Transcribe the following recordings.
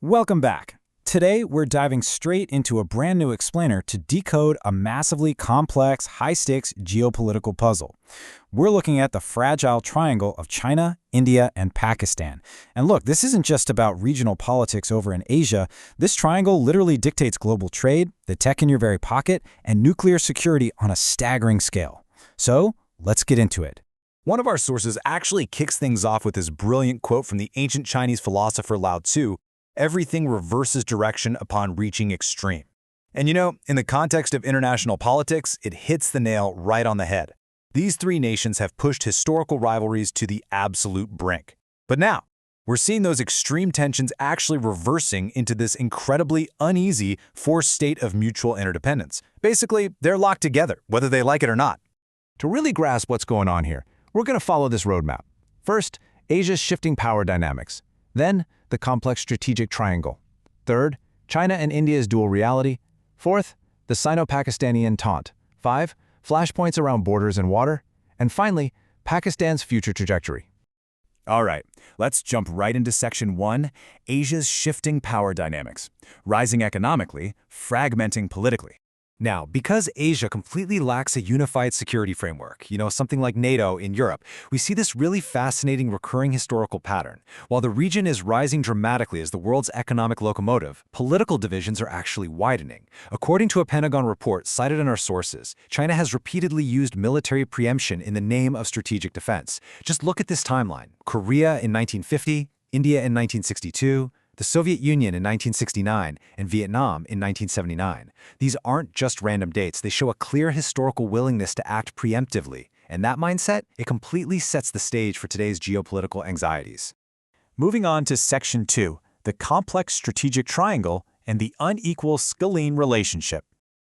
Welcome back. Today, we're diving straight into a brand new explainer to decode a massively complex, high-stakes geopolitical puzzle. We're looking at the fragile triangle of China, India, and Pakistan. And look, this isn't just about regional politics over in Asia. This triangle literally dictates global trade, the tech in your very pocket, and nuclear security on a staggering scale. So, let's get into it. One of our sources actually kicks things off with this brilliant quote from the ancient Chinese philosopher Lao Tzu: "Everything reverses direction upon reaching extreme." And in the context of international politics, it hits the nail right on the head. These three nations have pushed historical rivalries to the absolute brink. But now, we're seeing those extreme tensions actually reversing into this incredibly uneasy forced state of mutual interdependence. Basically, they're locked together, whether they like it or not. To really grasp what's going on here, we're going to follow this roadmap. First, Asia's shifting power dynamics. Then, the complex strategic triangle. Third, China and India's dual reality. Fourth, the Sino-Pakistani entente. 5, flashpoints around borders and water. And finally, Pakistan's future trajectory. All right, let's jump right into Section 1, Asia's shifting power dynamics. Rising economically, fragmenting politically. Now, because Asia completely lacks a unified security framework, something like NATO in Europe, we see this really fascinating recurring historical pattern. While the region is rising dramatically as the world's economic locomotive, political divisions are actually widening. According to a Pentagon report cited in our sources, China has repeatedly used military preemption in the name of strategic defense. Just look at this timeline: Korea in 1950, India in 1962, the Soviet Union in 1969, and Vietnam in 1979. These aren't just random dates. They show a clear historical willingness to act preemptively. And that mindset, it completely sets the stage for today's geopolitical anxieties. Moving on to Section 2, the complex strategic triangle and the unequal scalene relationship.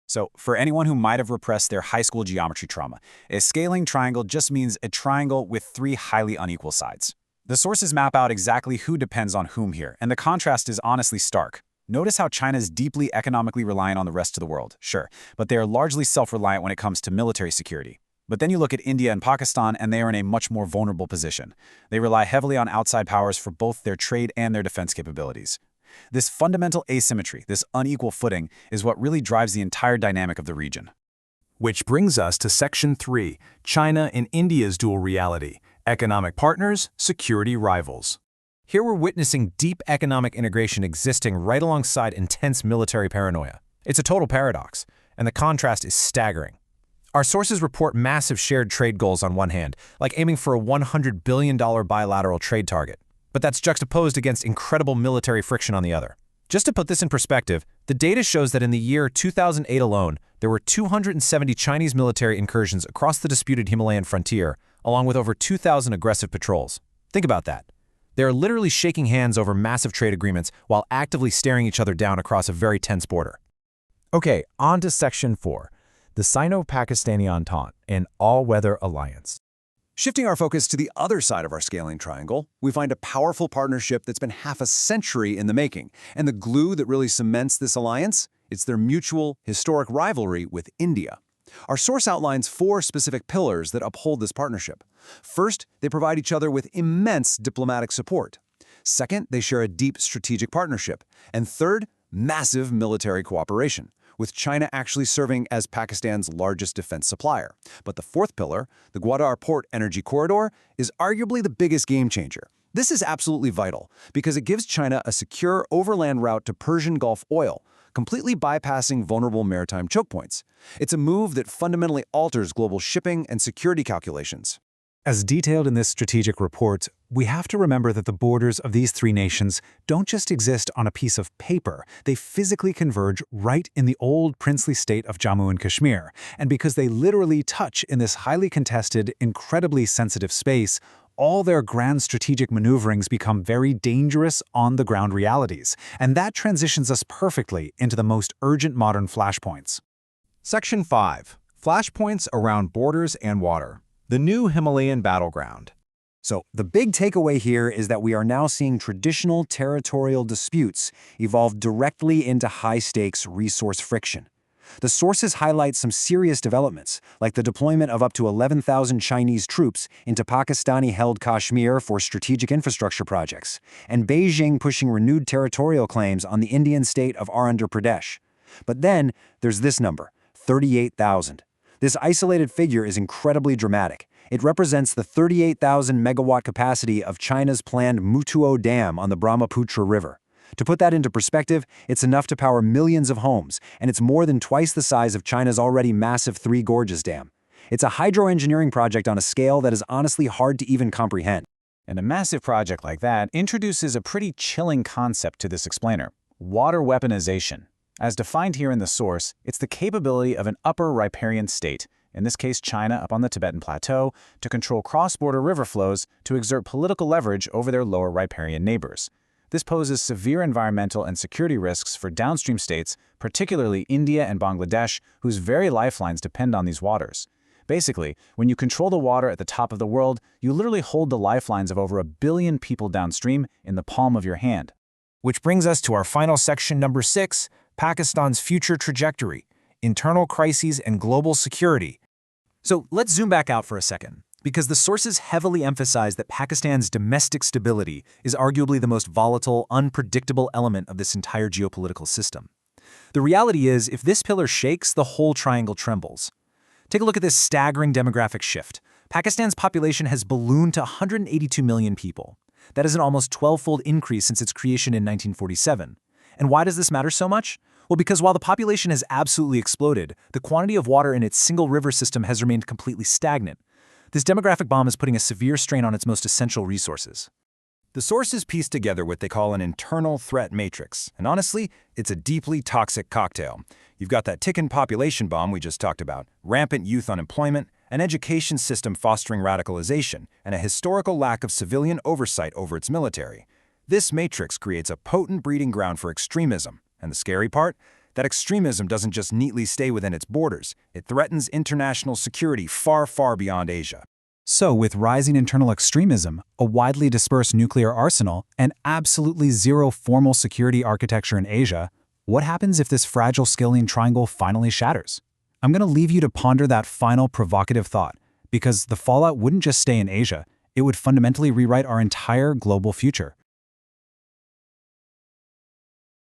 So, for anyone who might have repressed their high school geometry trauma, a scaling triangle just means a triangle with three highly unequal sides. The sources map out exactly who depends on whom here, and the contrast is honestly stark. Notice how China's deeply economically reliant on the rest of the world, sure, but they are largely self-reliant when it comes to military security. But then you look at India and Pakistan, and they are in a much more vulnerable position. They rely heavily on outside powers for both their trade and their defense capabilities. This fundamental asymmetry, this unequal footing, is what really drives the entire dynamic of the region. Which brings us to Section 3, China and India's dual reality. Economic partners, security rivals. Here we're witnessing deep economic integration existing right alongside intense military paranoia. It's a total paradox, and the contrast is staggering. Our sources report massive shared trade goals on one hand, like aiming for a $100 billion bilateral trade target. But that's juxtaposed against incredible military friction on the other. Just to put this in perspective, the data shows that in the year 2008 alone, there were 270 Chinese military incursions across the disputed Himalayan frontier, along with over 2,000 aggressive patrols. Think about that. They are literally shaking hands over massive trade agreements while actively staring each other down across a very tense border. Okay, on to Section 4, the Sino-Pakistani Entente, an all-weather alliance. Shifting our focus to the other side of our scaling triangle, we find a powerful partnership that's been half a century in the making. And the glue that really cements this alliance? It's their mutual, historic rivalry with India. Our source outlines 4 specific pillars that uphold this partnership. First, they provide each other with immense diplomatic support. Second, they share a deep strategic partnership. And third, massive military cooperation, with China actually serving as Pakistan's largest defense supplier. But the fourth pillar, the Gwadar Port Energy Corridor, is arguably the biggest game changer. This is absolutely vital because it gives China a secure overland route to Persian Gulf oil, completely bypassing vulnerable maritime choke points. It's a move that fundamentally alters global shipping and security calculations. As detailed in this strategic report, we have to remember that the borders of these three nations don't just exist on a piece of paper. They physically converge right in the old princely state of Jammu and Kashmir. And because they literally touch in this highly contested, incredibly sensitive space, all their grand strategic maneuverings become very dangerous on-the-ground realities. And that transitions us perfectly into the most urgent modern flashpoints. Section 5. Flashpoints around borders and water. The new Himalayan battleground. So the big takeaway here is that we are now seeing traditional territorial disputes evolve directly into high-stakes resource friction. The sources highlight some serious developments, like the deployment of up to 11,000 Chinese troops into Pakistani-held Kashmir for strategic infrastructure projects, and Beijing pushing renewed territorial claims on the Indian state of Andhra Pradesh. But then, there's this number, 38,000. This isolated figure is incredibly dramatic. It represents the 38,000 megawatt capacity of China's planned Mutuo Dam on the Brahmaputra River. To put that into perspective, it's enough to power millions of homes, and it's more than twice the size of China's already massive Three Gorges Dam. It's a hydroengineering project on a scale that is honestly hard to even comprehend. And a massive project like that introduces a pretty chilling concept to this explainer: water weaponization. As defined here in the source, it's the capability of an upper riparian state, in this case China up on the Tibetan Plateau, to control cross-border river flows to exert political leverage over their lower riparian neighbors. This poses severe environmental and security risks for downstream states, particularly India and Bangladesh, whose very lifelines depend on these waters. Basically, when you control the water at the top of the world, you literally hold the lifelines of over 1 billion people downstream in the palm of your hand. Which brings us to our final section, number 6, Pakistan's future trajectory, internal crises and global security. So let's zoom back out for a second, because the sources heavily emphasize that Pakistan's domestic stability is arguably the most volatile, unpredictable element of this entire geopolitical system. The reality is, if this pillar shakes, the whole triangle trembles. Take a look at this staggering demographic shift. Pakistan's population has ballooned to 182 million people. That is an almost 12-fold increase since its creation in 1947. And why does this matter so much? Well, because while the population has absolutely exploded, the quantity of water in its single river system has remained completely stagnant. This demographic bomb is putting a severe strain on its most essential resources. The sources piece together what they call an internal threat matrix, and honestly, it's a deeply toxic cocktail. You've got that ticking population bomb we just talked about, rampant youth unemployment, an education system fostering radicalization, and a historical lack of civilian oversight over its military. This matrix creates a potent breeding ground for extremism, and the scary part? That extremism doesn't just neatly stay within its borders, it threatens international security far, far beyond Asia. So, with rising internal extremism, a widely dispersed nuclear arsenal, and absolutely zero formal security architecture in Asia, what happens if this fragile skilling triangle finally shatters? I'm going to leave you to ponder that final provocative thought, because the fallout wouldn't just stay in Asia, it would fundamentally rewrite our entire global future.